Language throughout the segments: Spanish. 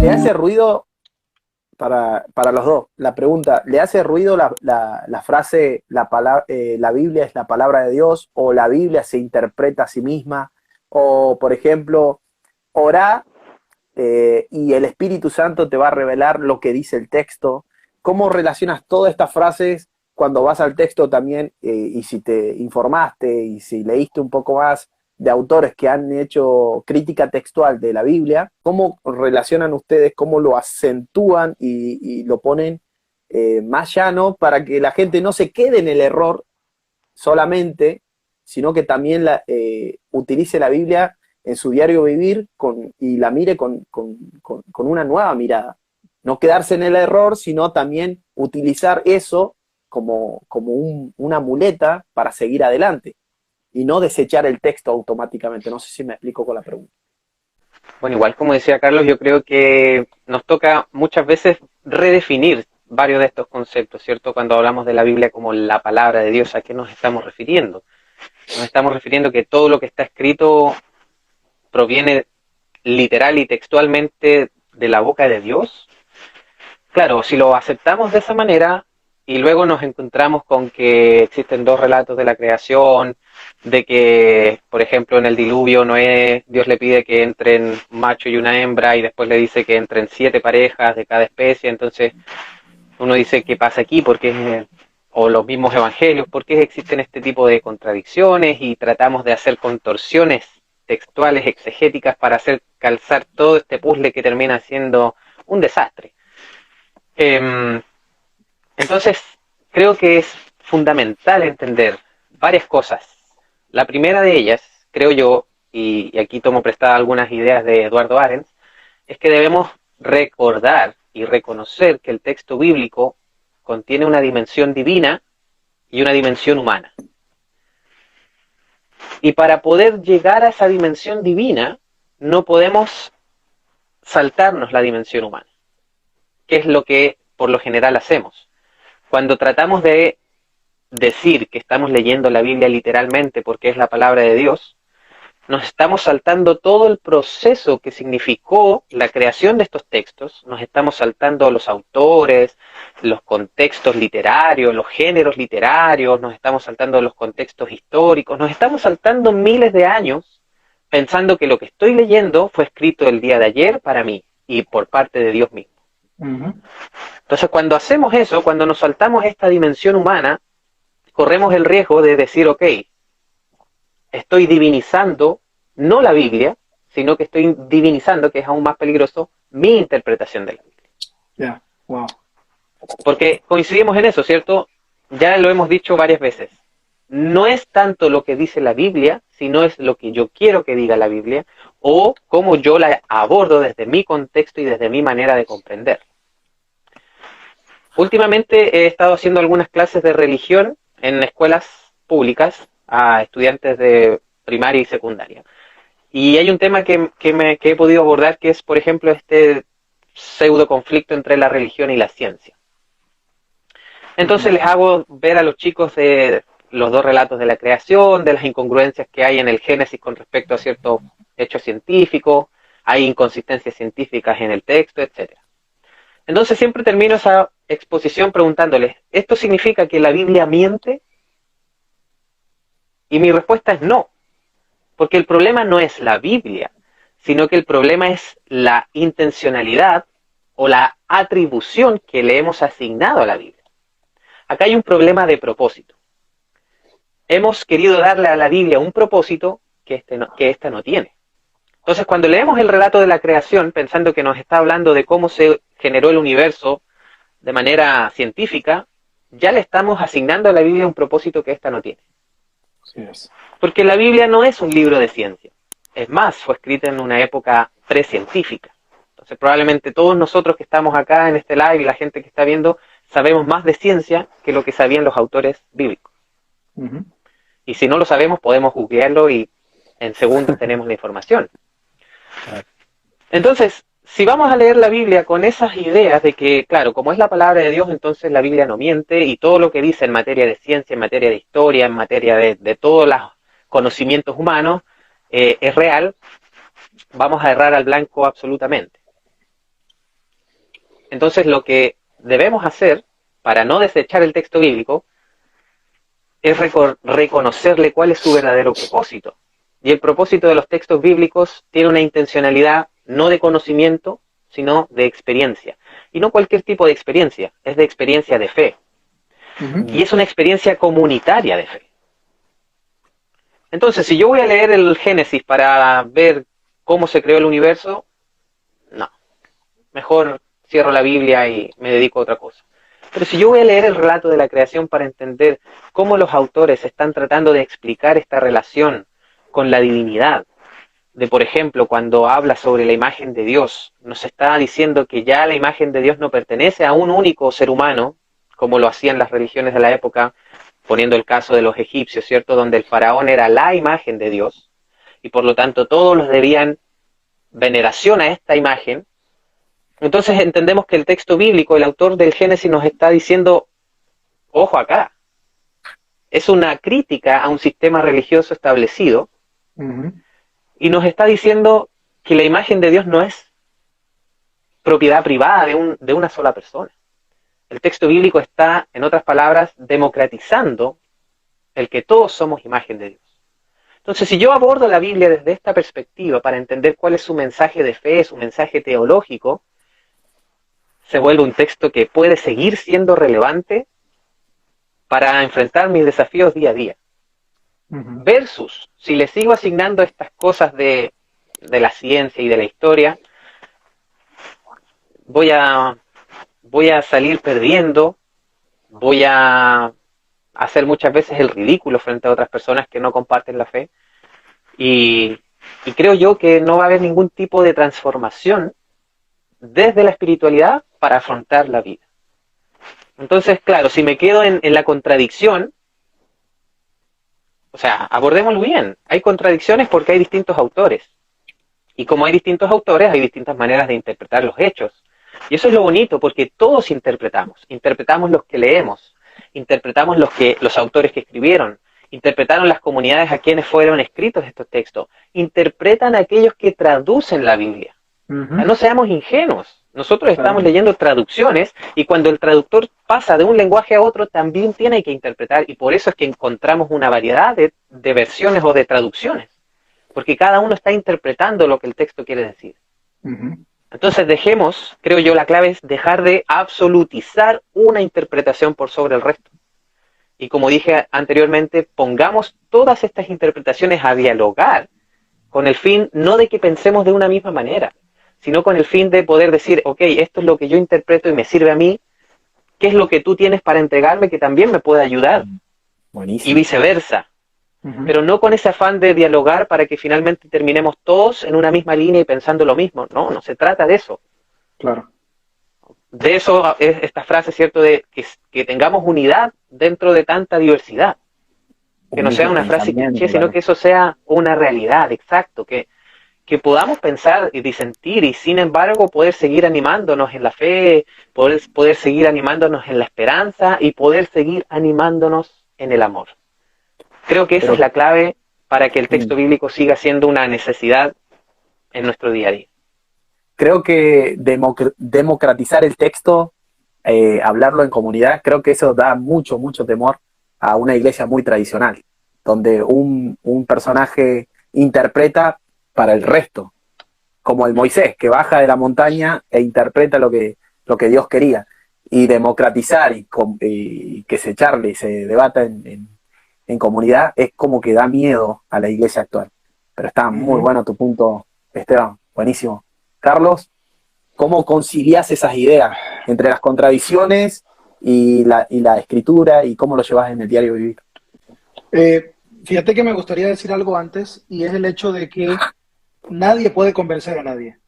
¿le hace ruido para los dos? La pregunta, ¿le hace ruido la frase, la Biblia es la palabra de Dios, o la Biblia se interpreta a sí misma? O, por ejemplo, orá y el Espíritu Santo te va a revelar lo que dice el texto. ¿Cómo relacionas todas estas frases cuando vas al texto también? Y si te informaste y si leíste un poco más de autores que han hecho crítica textual de la Biblia, ¿cómo relacionan ustedes, cómo lo acentúan y lo ponen más llano para que la gente no se quede en el error solamente, sino que también utilice la Biblia en su diario vivir y la mire con una nueva mirada? No quedarse en el error, sino también utilizar eso como una muleta para seguir adelante y no desechar el texto automáticamente. No sé si me explico con la pregunta. Bueno, igual como decía Carlos, yo creo que nos toca muchas veces redefinir varios de estos conceptos, ¿cierto? Cuando hablamos de la Biblia como la palabra de Dios, ¿a qué nos estamos refiriendo? Nos estamos refiriendo que todo lo que está escrito proviene literal y textualmente de la boca de Dios. Claro, si lo aceptamos de esa manera y luego nos encontramos con que existen dos relatos de la creación, de que, por ejemplo, en el diluvio Noé, Dios le pide que entren un macho y una hembra y después le dice que entren 7 parejas de cada especie, entonces uno dice, ¿qué pasa aquí? Porque, o los mismos evangelios, ¿por qué existen este tipo de contradicciones? Y tratamos de hacer contorsiones textuales, exegéticas, para hacer calzar todo este puzzle que termina siendo un desastre. Eh, entonces, creo que es fundamental entender varias cosas. La primera de ellas, creo yo, y aquí tomo prestada algunas ideas de Eduardo Arens, es que debemos recordar y reconocer que el texto bíblico contiene una dimensión divina y una dimensión humana. Y para poder llegar a esa dimensión divina, no podemos saltarnos la dimensión humana, que es lo que por lo general hacemos. Cuando tratamos de decir que estamos leyendo la Biblia literalmente porque es la palabra de Dios, nos estamos saltando todo el proceso que significó la creación de estos textos, nos estamos saltando los autores, los contextos literarios, los géneros literarios, nos estamos saltando los contextos históricos, nos estamos saltando miles de años pensando que lo que estoy leyendo fue escrito el día de ayer para mí y por parte de Dios mismo. Entonces, cuando hacemos eso, cuando nos saltamos esta dimensión humana, corremos el riesgo de decir, ok, estoy divinizando no la Biblia, sino que estoy divinizando, que es aún más peligroso, mi interpretación de la Biblia. Yeah. Wow. Porque coincidimos en eso, ¿cierto? Ya lo hemos dicho varias veces. No es tanto lo que dice la Biblia, sino es lo que yo quiero que diga la Biblia, o cómo yo la abordo desde mi contexto y desde mi manera de comprender. Últimamente he estado haciendo algunas clases de religión en escuelas públicas a estudiantes de primaria y secundaria. Y hay un tema que he podido abordar, que es, por ejemplo, este pseudo conflicto entre la religión y la ciencia. Entonces les hago ver a los chicos de los dos relatos de la creación, de las incongruencias que hay en el Génesis con respecto a ciertos hechos científicos, hay inconsistencias científicas en el texto, etc. Entonces siempre termino esa exposición preguntándoles, ¿esto significa que la Biblia miente? Y mi respuesta es no, porque el problema no es la Biblia, sino que el problema es la intencionalidad o la atribución que le hemos asignado a la Biblia. Acá hay un problema de propósito. Hemos querido darle a la Biblia un propósito que esta no tiene. Entonces, cuando leemos el relato de la creación, pensando que nos está hablando de cómo se generó el universo de manera científica, ya le estamos asignando a la Biblia un propósito que esta no tiene. Así es. Porque la Biblia no es un libro de ciencia. Es más, fue escrita en una época precientífica. Entonces, probablemente todos nosotros que estamos acá en este live y la gente que está viendo, sabemos más de ciencia que lo que sabían los autores bíblicos. Y si no lo sabemos, podemos googlearlo y en segundos tenemos la información. Entonces, si vamos a leer la Biblia con esas ideas de que, claro, como es la palabra de Dios, entonces la Biblia no miente y todo lo que dice en materia de ciencia, en materia de historia, en materia de todos los conocimientos humanos, es real, vamos a errar al blanco absolutamente. Entonces lo que debemos hacer para no desechar el texto bíblico es reconocerle cuál es su verdadero propósito. Y el propósito de los textos bíblicos tiene una intencionalidad no de conocimiento, sino de experiencia. Y no cualquier tipo de experiencia, es de experiencia de fe. Y es una experiencia comunitaria de fe. Entonces, si yo voy a leer el Génesis para ver cómo se creó el universo, no. Mejor cierro la Biblia y me dedico a otra cosa. Pero si yo voy a leer el relato de la creación para entender cómo los autores están tratando de explicar esta relación con la divinidad, de por ejemplo, cuando habla sobre la imagen de Dios, nos está diciendo que ya la imagen de Dios no pertenece a un único ser humano, como lo hacían las religiones de la época, poniendo el caso de los egipcios, ¿cierto? Donde el faraón era la imagen de Dios, y por lo tanto todos los debían veneración a esta imagen. Entonces entendemos que el texto bíblico, el autor del Génesis nos está diciendo, ojo acá, es una crítica a un sistema religioso establecido, y nos está diciendo que la imagen de Dios no es propiedad privada de una sola persona. El texto bíblico está, en otras palabras, democratizando el que todos somos imagen de Dios. Entonces, si yo abordo la Biblia desde esta perspectiva para entender cuál es su mensaje de fe, su mensaje teológico, se vuelve un texto que puede seguir siendo relevante para enfrentar mis desafíos día a día. Versus, si le sigo asignando estas cosas de la ciencia y de la historia, voy a salir perdiendo, voy a hacer muchas veces el ridículo frente a otras personas que no comparten la fe, y creo yo que no va a haber ningún tipo de transformación desde la espiritualidad para afrontar la vida. Entonces, claro, si me quedo en la contradicción, o sea, abordémoslo bien, hay contradicciones porque hay distintos autores, y como hay distintos autores, hay distintas maneras de interpretar los hechos. Y eso es lo bonito, porque todos interpretamos los que leemos, interpretamos los autores que escribieron, interpretaron las comunidades a quienes fueron escritos estos textos, interpretan a aquellos que traducen la Biblia. O sea, no seamos ingenuos, nosotros estamos leyendo traducciones, y cuando el traductor pasa de un lenguaje a otro, también tiene que interpretar, y por eso es que encontramos una variedad de versiones o de traducciones, porque cada uno está interpretando lo que el texto quiere decir. Entonces dejemos, creo yo, la clave es dejar de absolutizar una interpretación por sobre el resto. Y como dije anteriormente, pongamos todas estas interpretaciones a dialogar con el fin no de que pensemos de una misma manera, sino con el fin de poder decir, ok, esto es lo que yo interpreto y me sirve a mí, ¿qué es lo que tú tienes para entregarme que también me puede ayudar? Buenísimo. Y viceversa. Pero no con ese afán de dialogar para que finalmente terminemos todos en una misma línea y pensando lo mismo. No, no se trata de eso. Claro. De eso es esta frase, ¿cierto? De que tengamos unidad dentro de tanta diversidad. Que no sea una frase cliché, sino que eso sea una realidad, exacto. Que podamos pensar y disentir y sin embargo poder seguir animándonos en la fe, poder seguir animándonos en la esperanza y poder seguir animándonos en el amor. Creo que esa es la clave para que el texto bíblico siga siendo una necesidad en nuestro día a día. Creo que democratizar el texto, hablarlo en comunidad, creo que eso da mucho, mucho temor a una iglesia muy tradicional, donde un personaje interpreta para el resto, como el Moisés, que baja de la montaña e interpreta lo que Dios quería. Y democratizar y que se charle y se debata en comunidad es como que da miedo a la iglesia actual. Pero está muy bueno tu punto, Esteban, buenísimo. Carlos, ¿cómo concilias esas ideas entre las contradicciones y la escritura y cómo lo llevas en el diario vivir? Fíjate que me gustaría decir algo antes, y es el hecho de que nadie puede convencer a nadie.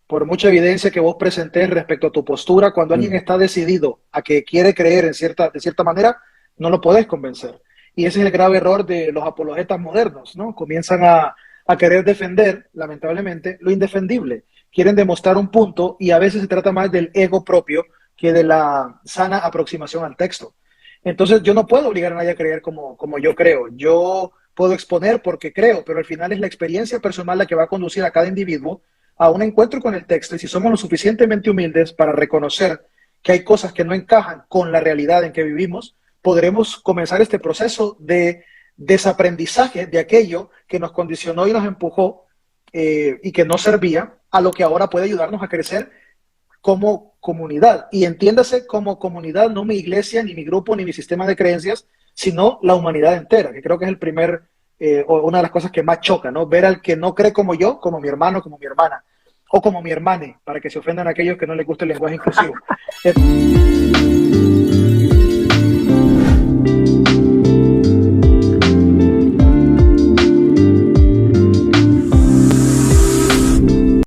Por mucha evidencia que vos presentes respecto a tu postura, cuando alguien está decidido a que quiere creer de cierta manera, no lo podés convencer. Y ese es el grave error de los apologetas modernos, ¿no? Comienzan a querer defender, lamentablemente, lo indefendible. Quieren demostrar un punto y a veces se trata más del ego propio que de la sana aproximación al texto. Entonces yo no puedo obligar a nadie a creer como yo creo. Yo puedo exponer porque creo, pero al final es la experiencia personal la que va a conducir a cada individuo a un encuentro con el texto, y si somos lo suficientemente humildes para reconocer que hay cosas que no encajan con la realidad en que vivimos, podremos comenzar este proceso de desaprendizaje de aquello que nos condicionó y nos empujó y que no servía a lo que ahora puede ayudarnos a crecer como comunidad. Y entiéndase como comunidad, no mi iglesia, ni mi grupo, ni mi sistema de creencias, sino la humanidad entera, que creo que es el primer, o una de las cosas que más choca, ¿no? Ver al que no cree como yo, como mi hermano, como mi hermana, o como mi hermane, para que se ofendan aquellos que no les gusta el lenguaje inclusivo.